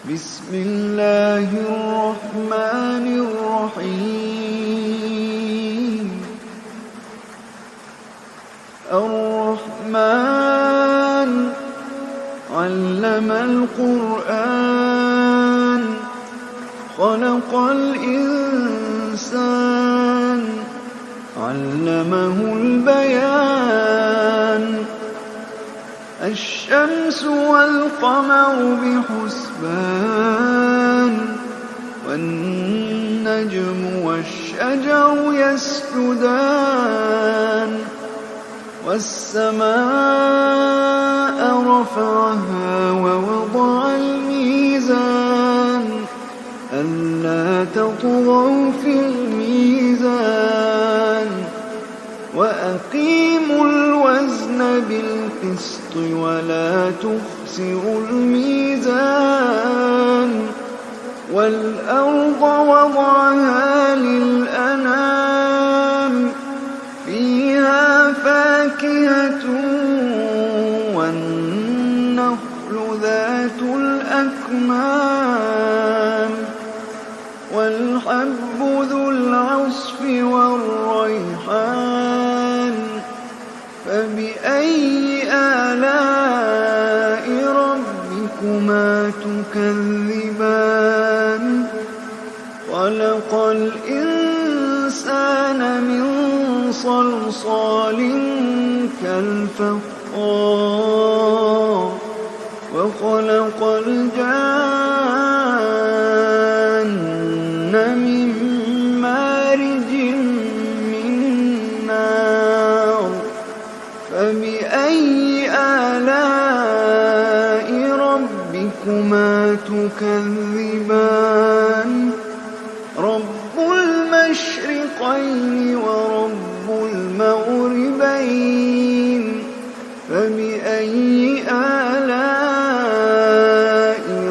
بسم الله الرحمن الرحيم. الرحمن علم القرآن خلق الإنسان علمه البيان. الشمس والقمر بحسبان والنجم والشجر يسجدان. والسماء رفعها ووضع الميزان ألا تطغوا في الميزان وأقيموا الوزن بالقسط ولا تخسروا الميزان. والأرض وضعها للأنام فيها فاكهة والنخل ذات الأكمام والحب ذو العصف والريحان. فبأي آلاء ربكما تكذبان؟ خلق الإنسان من صلصال كالفخار وخلق الجان من مارج من نار. فبأي آلاء ربكما تكذبان؟ رب المشرقين ورب المغربين. فبأي آلاء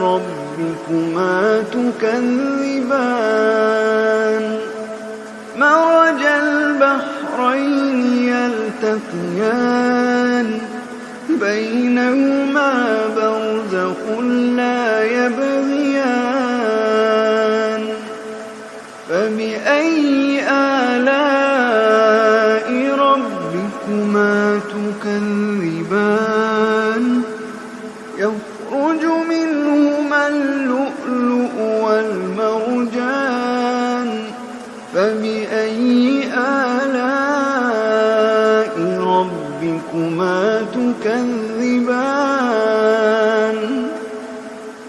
ربكما تكذبان؟ مرج البحرين يلتقيان بينهما برزخ لا يبغيان. فبأي آلاء ربكما تكذبان؟ يخرج منهما اللؤلؤ والمرجان. فبأي آلاء ربكما تكذبان؟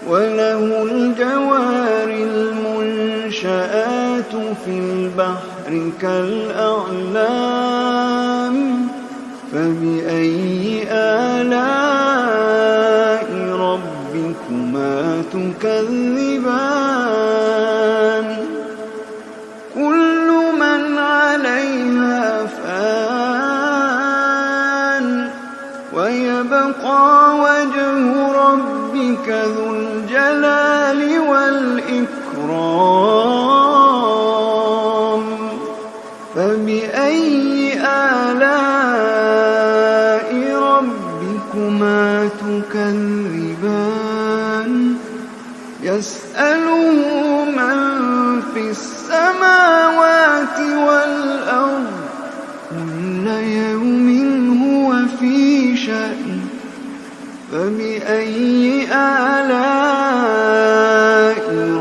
وله الجوار المنشآت في البحر كالأعلام. فبأي آلاء ربكما تكذبان؟ كل من عليها فان ويبقى وجه ربك ذو الجلال والإكرام. فبأي آلاء ربكما تكذبان؟ يسأله من في السماوات والأرض كل يوم هو في شأن. فبأي آلاء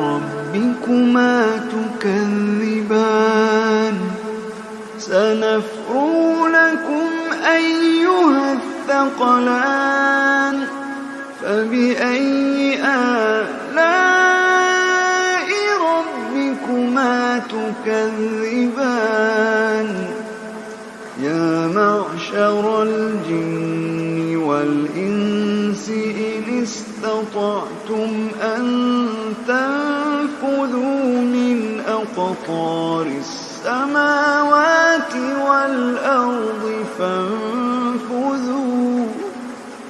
ربكما تكذبان؟ سنفرغ لكم أيها الثقلان. فبأي آلاء ربكما تكذبان؟ يا معشر الجن والإنس إن استطعتم أن تنفذوا من أقطار السماوات والأرض فانفذوا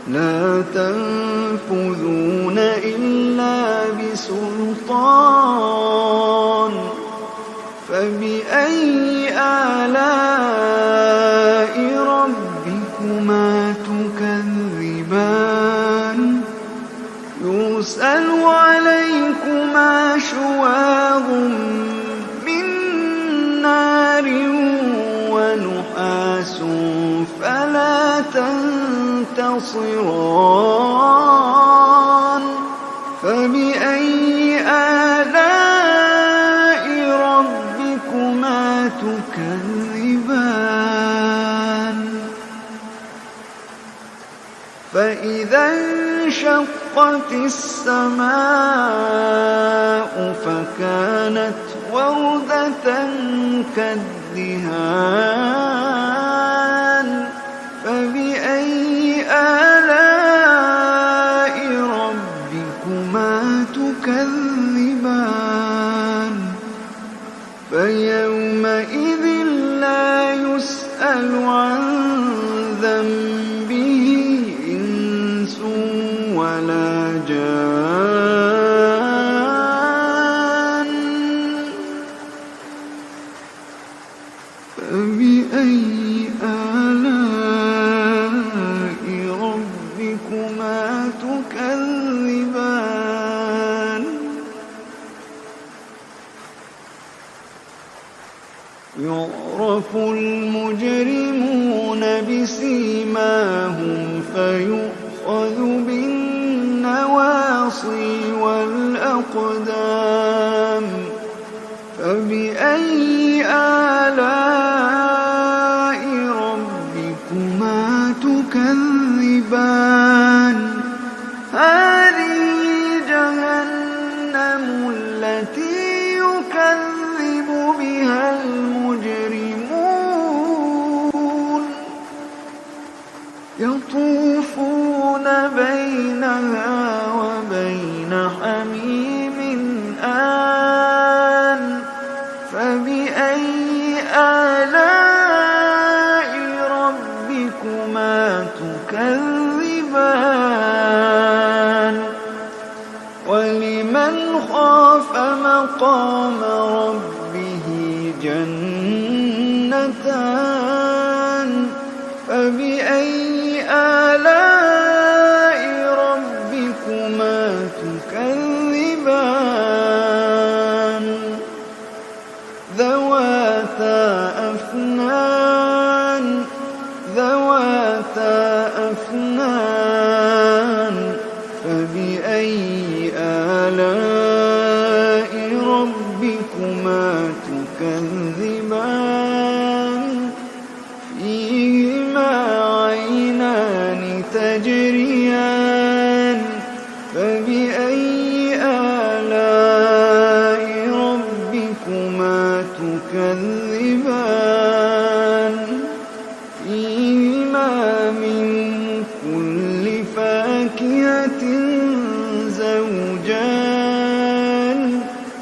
لا تنفذون إلا بسلطان. فبأي آلاء ربكما تكذبان؟ يرسل عليكم بينكما شواظ من نار ونحاس فلا تنتصران فبأي آلاء ربكما تكذبان فإذا انشقت السماء فكانت وردة كالدهان فبأي آلاء ربكما تكذبان فيومئذ لا يسأل عن ذنبه إنس ولا جان فبأي آلاء ربكما تكذبان يعرف المجرمون بسيماهم فيؤخذ بالنواصي والأقدام فبأي آلاء ربكما تكذبان هذه جهنم التي يكذب بها المجرمون يطوفون بينها وبين حميم آن فبأي آلاء ربكما تكذبان ولمن خاف مقام ربه جنتان فبأي آلاء ربكما تكذبان ذواتا أفنان فبأي آلاء ربكما تكذبان فيهما عينان تجريان فبأي آلاء ربكما تكذبان فيهما من كل فاكهة زوجان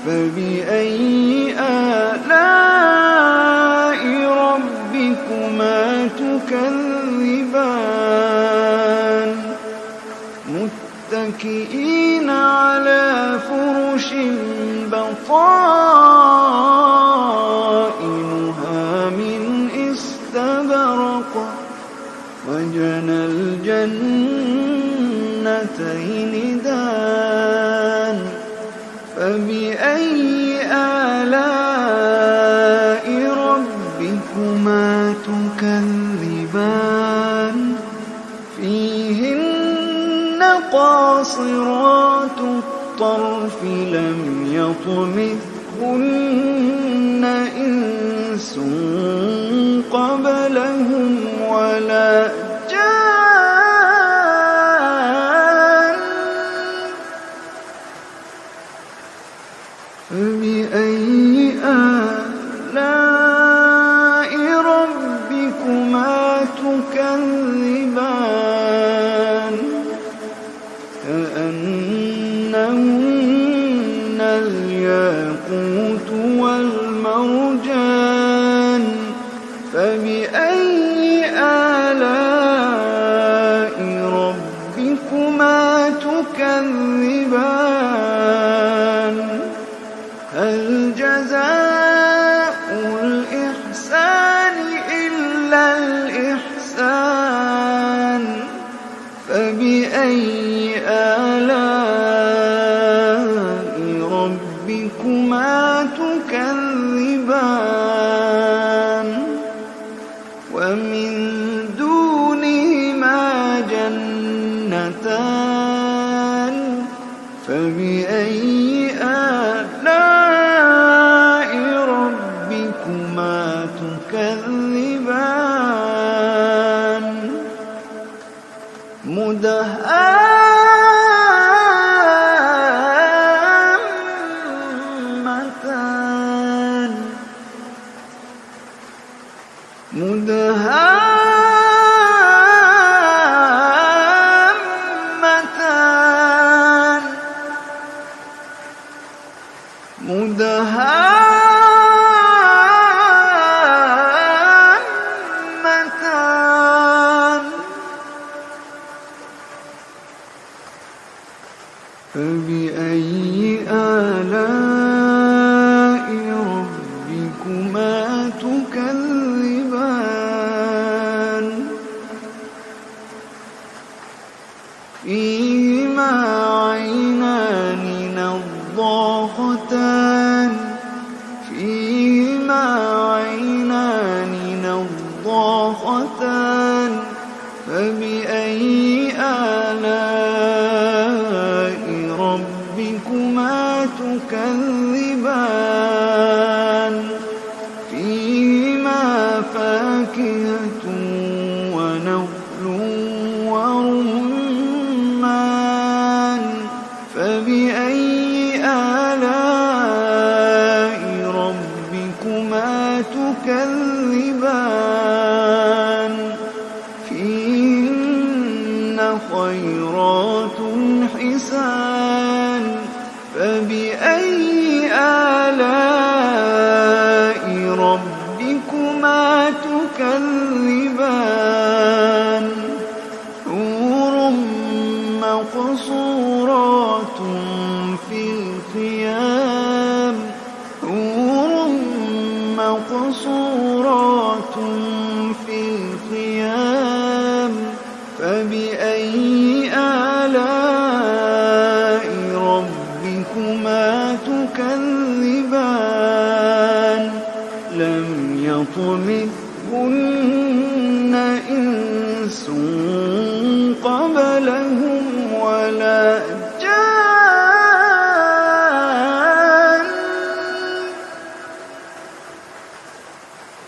فبأي آلاء ربكما تكذبان متكئين على فرش بطائنها من استبرق وجنى الجنتين دان فبأي آلاء ربكما تكذبان فيهن قاصرات الطرف لم يطمثهن إنس قبلهم ولا جان فبأي آلاء ربكما تكذبان كأنهن الياقوت والمرجان فبأي آلاء ربكما تكذبان هل جزاء الإحسان إلا الإحسان فبأي آلاء قيمتان فبأي آلاء ربكما تكذبان مدهامتان فبأي آلاء ربكما تكذبان فيهما عينان نضاختان فبأي آلاء ربكما تكذبان فيهما فاكهة ونخل ورمان فبأي آلاء ربكما تكذبان فيهن خيرات حسان فبأي آلاء ربكما تكذبان حور مقصورات في الخيام فبأي آلاء ربكما تكذبان لم يطمثهن إنس قبلهم ولا جان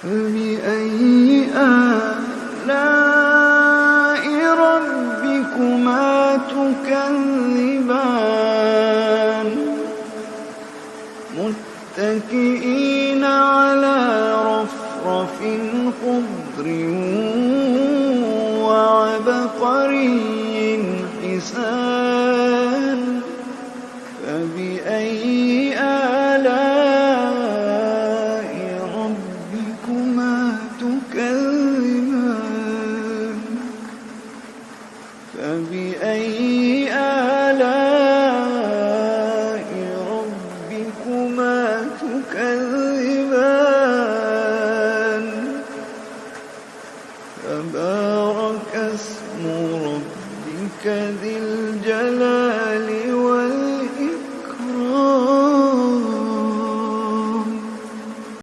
فبأي آلاء ربكما تكذبان متكئين على رفرف خضر وعبقري حسان فبأي آلاء ربكما تكذبان فبأي آلاء ربكما تكذبان تبارك اسم ربك ذي